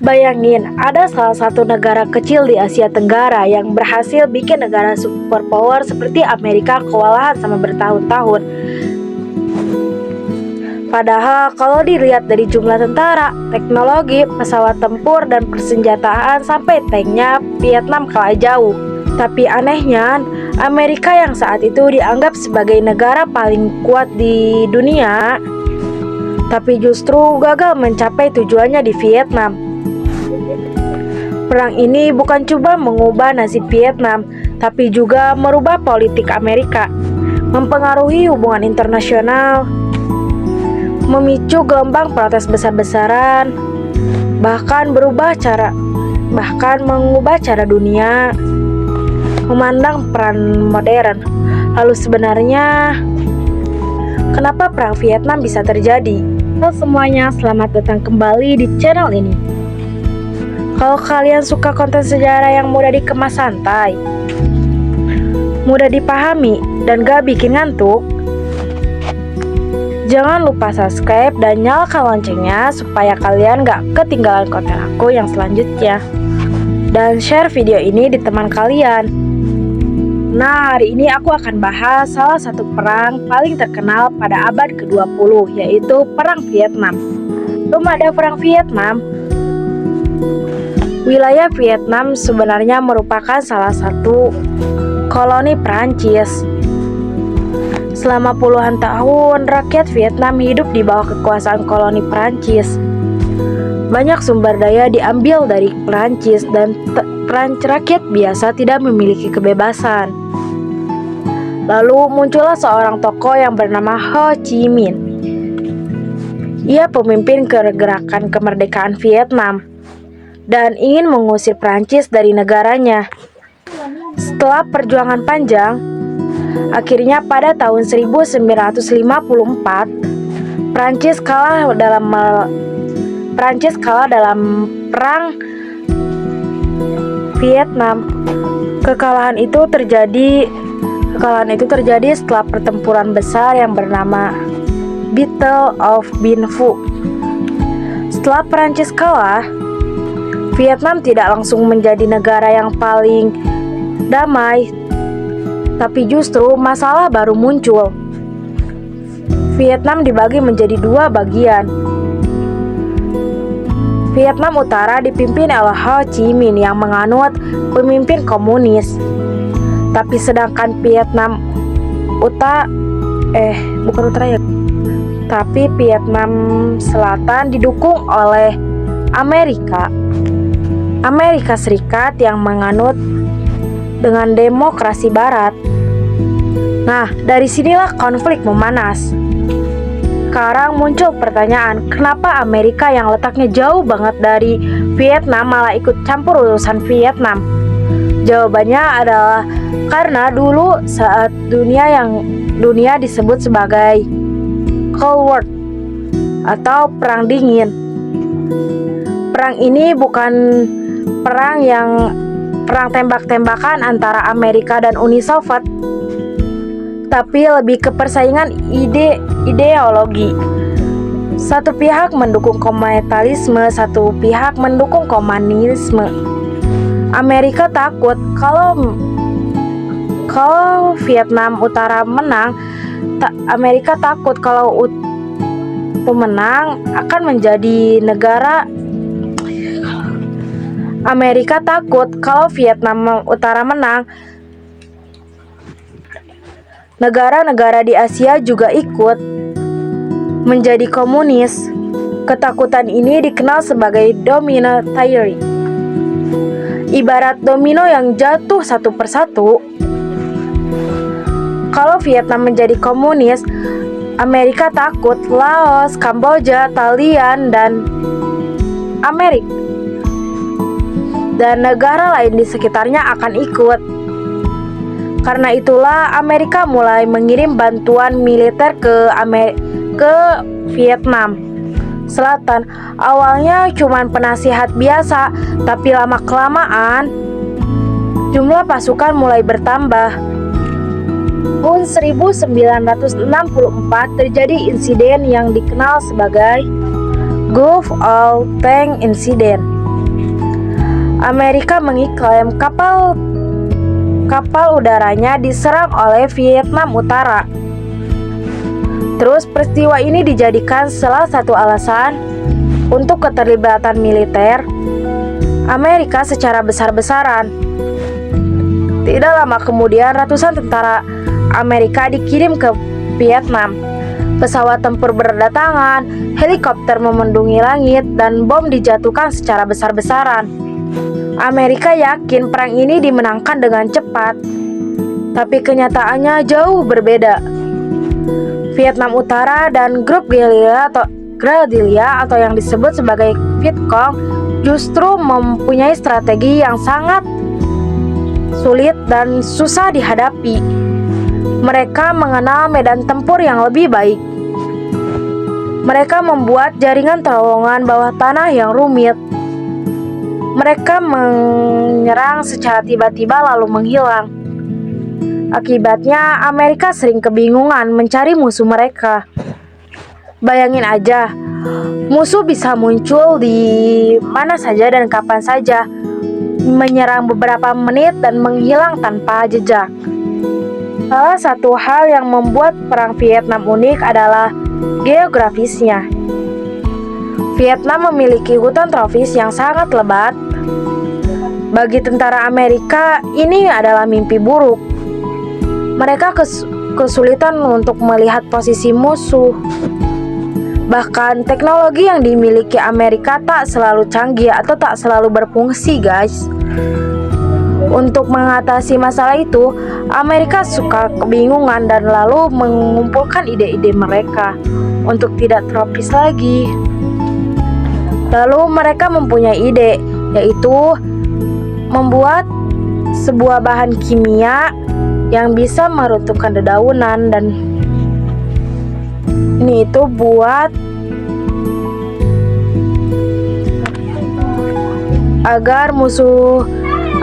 Bayangin, ada salah satu negara kecil di Asia Tenggara yang berhasil bikin negara superpower seperti Amerika kewalahan sama bertahun-tahun. Padahal kalau dilihat dari jumlah tentara, teknologi, pesawat tempur, dan persenjataan sampai tanknya, Vietnam kalah jauh. Tapi anehnya, Amerika yang saat itu dianggap sebagai negara paling kuat di dunia, tapi justru gagal mencapai tujuannya di Vietnam. Perang ini bukan cuma mengubah nasib Vietnam, tapi juga merubah politik Amerika, mempengaruhi hubungan internasional, memicu gelombang protes besar-besaran, bahkan mengubah cara dunia memandang peran modern. Lalu sebenarnya, kenapa perang Vietnam bisa terjadi? Halo semuanya, selamat datang kembali di channel ini. Kalau kalian suka konten sejarah yang mudah dikemas santai, mudah dipahami, dan gak bikin ngantuk, jangan lupa subscribe dan nyalakan loncengnya supaya kalian gak ketinggalan konten aku yang selanjutnya. Dan share video ini di teman kalian. Nah, hari ini aku akan bahas salah satu perang paling terkenal pada abad ke-20, yaitu Perang Vietnam. Belum ada Perang Vietnam, wilayah Vietnam sebenarnya merupakan salah satu koloni Prancis. Selama puluhan tahun, rakyat Vietnam hidup di bawah kekuasaan koloni Prancis. Banyak sumber daya diambil dari Prancis dan rakyat biasa tidak memiliki kebebasan. Lalu muncullah seorang tokoh yang bernama Ho Chi Minh. Ia pemimpin gerakan kemerdekaan Vietnam dan ingin mengusir Prancis dari negaranya. Setelah perjuangan panjang, akhirnya pada tahun 1954, Prancis kalah dalam Perang Vietnam. Kekalahan itu terjadi setelah pertempuran besar yang bernama Battle of Bien Phu. Setelah Prancis kalah, Vietnam tidak langsung menjadi negara yang paling damai, tapi justru masalah baru muncul. Vietnam dibagi menjadi dua bagian. Vietnam Utara dipimpin oleh Ho Chi Minh yang menganut pemimpin komunis. Tapi sedangkan Vietnam Selatan didukung oleh Amerika Serikat yang menganut dengan demokrasi barat. Nah, dari sinilah konflik memanas. Sekarang muncul pertanyaan, kenapa Amerika yang letaknya jauh banget dari Vietnam malah ikut campur urusan Vietnam? Jawabannya adalah karena dulu saat dunia disebut sebagai Cold War atau Perang Dingin. Perang ini bukan perang tembak-tembakan antara Amerika dan Uni Soviet, tapi lebih ke persaingan ideologi. Satu pihak mendukung komunitarisme, satu pihak mendukung komunisme. Amerika takut kalau Vietnam Utara menang, Amerika takut kalau pemenang akan menjadi negara. Amerika takut kalau Vietnam Utara menang, negara-negara di Asia juga ikut menjadi komunis. Ketakutan ini dikenal sebagai domino theory. Ibarat domino yang jatuh satu persatu. Kalau Vietnam menjadi komunis, Amerika takut Laos, Kamboja, Thailand, dan negara lain di sekitarnya akan ikut. Karena itulah Amerika mulai mengirim bantuan militer ke Vietnam Selatan. Awalnya cuma penasihat biasa, tapi lama-kelamaan jumlah pasukan mulai bertambah. Tahun 1964 terjadi insiden yang dikenal sebagai Gulf of Tonkin Incident. Amerika mengiklaim kapal udaranya diserang oleh Vietnam Utara. Terus peristiwa ini dijadikan salah satu alasan untuk keterlibatan militer Amerika secara besar-besaran. Tidak lama kemudian ratusan tentara Amerika dikirim ke Vietnam. Pesawat tempur berdatangan, helikopter memendungi langit, dan bom dijatuhkan secara besar-besaran. Amerika yakin perang ini dimenangkan dengan cepat, tapi kenyataannya jauh berbeda. Vietnam Utara dan grup gerilya atau yang disebut sebagai Vietcong justru mempunyai strategi yang sangat sulit dan susah dihadapi. Mereka mengenal medan tempur yang lebih baik. Mereka membuat jaringan terowongan bawah tanah yang rumit. Mereka menyerang secara tiba-tiba lalu menghilang. Akibatnya, Amerika sering kebingungan mencari musuh mereka. Bayangin aja, musuh bisa muncul di mana saja dan kapan saja, menyerang beberapa menit dan menghilang tanpa jejak. Salah satu hal yang membuat perang Vietnam unik adalah geografisnya. Vietnam memiliki hutan tropis yang sangat lebat. Bagi tentara Amerika, ini adalah mimpi buruk. Mereka kesulitan untuk melihat posisi musuh. Bahkan teknologi yang dimiliki Amerika tak selalu canggih atau tak selalu berfungsi, guys. Untuk mengatasi masalah itu, Amerika suka kebingungan dan lalu mengumpulkan ide-ide mereka untuk tidak tropis lagi. Lalu mereka mempunyai ide, yaitu membuat sebuah bahan kimia yang bisa meruntuhkan dedaunan, dan ini itu buat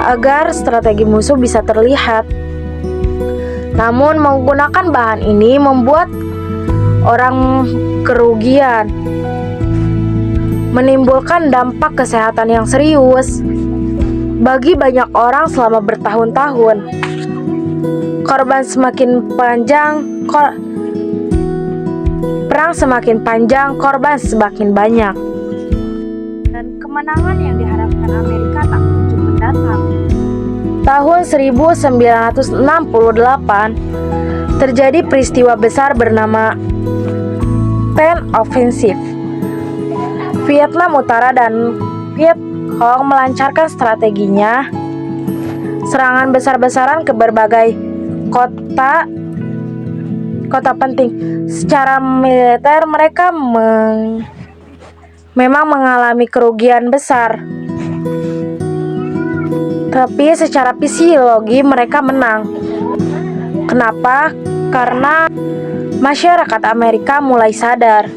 agar strategi musuh bisa terlihat. Namun menggunakan bahan ini membuat orang kerugian, menimbulkan dampak kesehatan yang serius bagi banyak orang selama bertahun-tahun. Korban semakin panjang, perang semakin panjang, korban semakin banyak. Dan kemenangan yang diharapkan Amerika tak kunjung mendatang. Tahun 1968 terjadi peristiwa besar bernama Tet Offensive. Vietnam Utara dan Vietcong melancarkan strateginya, serangan besar-besaran ke berbagai kota penting. Secara militer mereka memang mengalami kerugian besar, tapi secara psikologi mereka menang. Kenapa? Karena masyarakat Amerika mulai sadar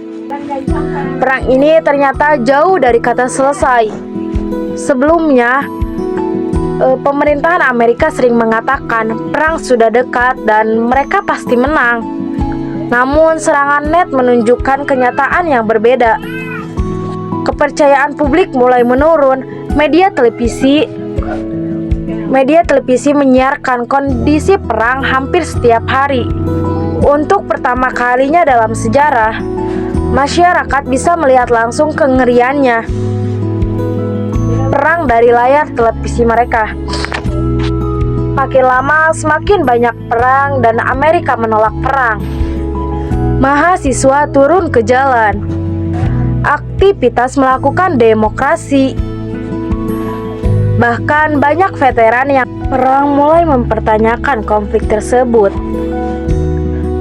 perang ini ternyata jauh dari kata selesai. Sebelumnya, pemerintahan Amerika sering mengatakan perang sudah dekat dan mereka pasti menang. Namun serangan net menunjukkan kenyataan yang berbeda. Kepercayaan publik mulai menurun. Media televisi menyiarkan kondisi perang hampir setiap hari. Untuk pertama kalinya dalam sejarah, masyarakat bisa melihat langsung kengeriannya perang dari layar televisi mereka. Makin lama semakin banyak perang dan Amerika menolak perang. Mahasiswa turun ke jalan. Aktivitas melakukan demokrasi. Bahkan banyak veteran yang perang mulai mempertanyakan konflik tersebut.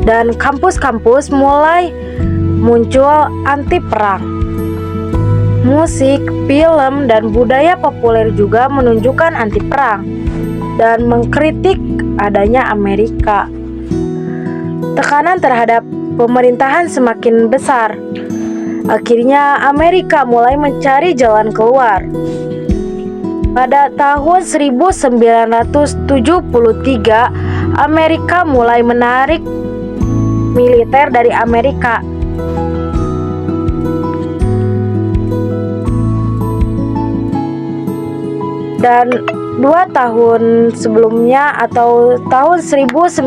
Dan kampus-kampus mulai muncul anti perang. Musik, film, dan budaya populer juga menunjukkan anti perang dan mengkritik adanya Amerika. Tekanan terhadap pemerintahan semakin besar. Akhirnya Amerika mulai mencari jalan keluar. Pada tahun 1973, Amerika mulai menarik militer dari Amerika. Dan 2 tahun sebelumnya atau tahun 1995,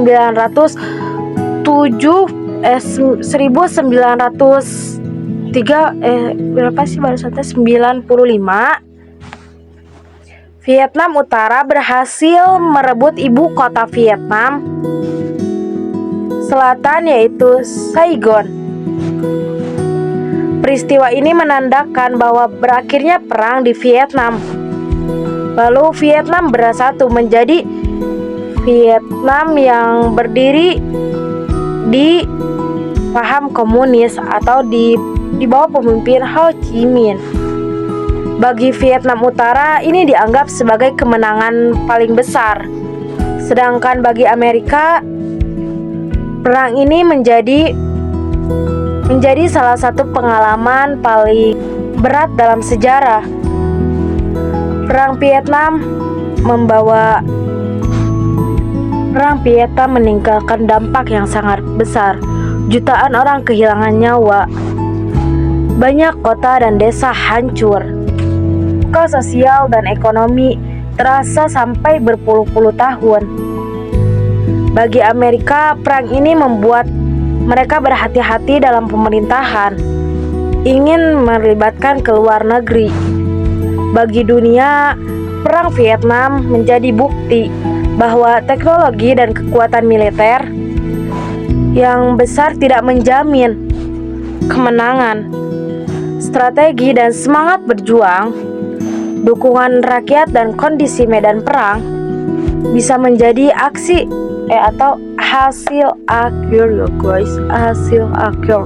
Vietnam Utara berhasil merebut ibu kota Vietnam Selatan, yaitu Saigon. Peristiwa ini menandakan bahwa berakhirnya perang di Vietnam. Lalu Vietnam bersatu menjadi Vietnam yang berdiri di paham komunis atau di bawah pemimpin Ho Chi Minh. Bagi Vietnam Utara ini dianggap sebagai kemenangan paling besar. Sedangkan bagi Amerika, perang ini menjadi salah satu pengalaman paling berat dalam sejarah. Perang Vietnam meninggalkan dampak yang sangat besar. Jutaan orang kehilangan nyawa. Banyak kota dan desa hancur. Sosial dan ekonomi terasa sampai berpuluh-puluh tahun. Bagi Amerika, perang ini membuat mereka berhati-hati dalam pemerintahan, ingin melibatkan ke luar negeri. Bagi dunia, perang Vietnam menjadi bukti bahwa teknologi dan kekuatan militer yang besar tidak menjamin kemenangan. Strategi dan semangat berjuang, dukungan rakyat dan kondisi medan perang bisa menjadi atau hasil akhir ya guys, hasil akhir.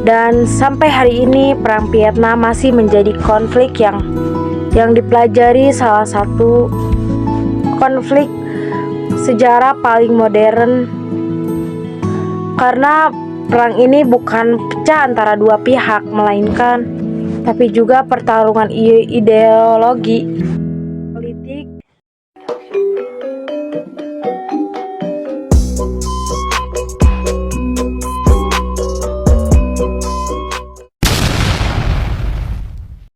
Dan sampai hari ini perang Vietnam masih menjadi konflik yang dipelajari, salah satu konflik sejarah paling modern, karena perang ini bukan pecah antara dua pihak, melainkan tapi juga pertarungan ideologi, politik,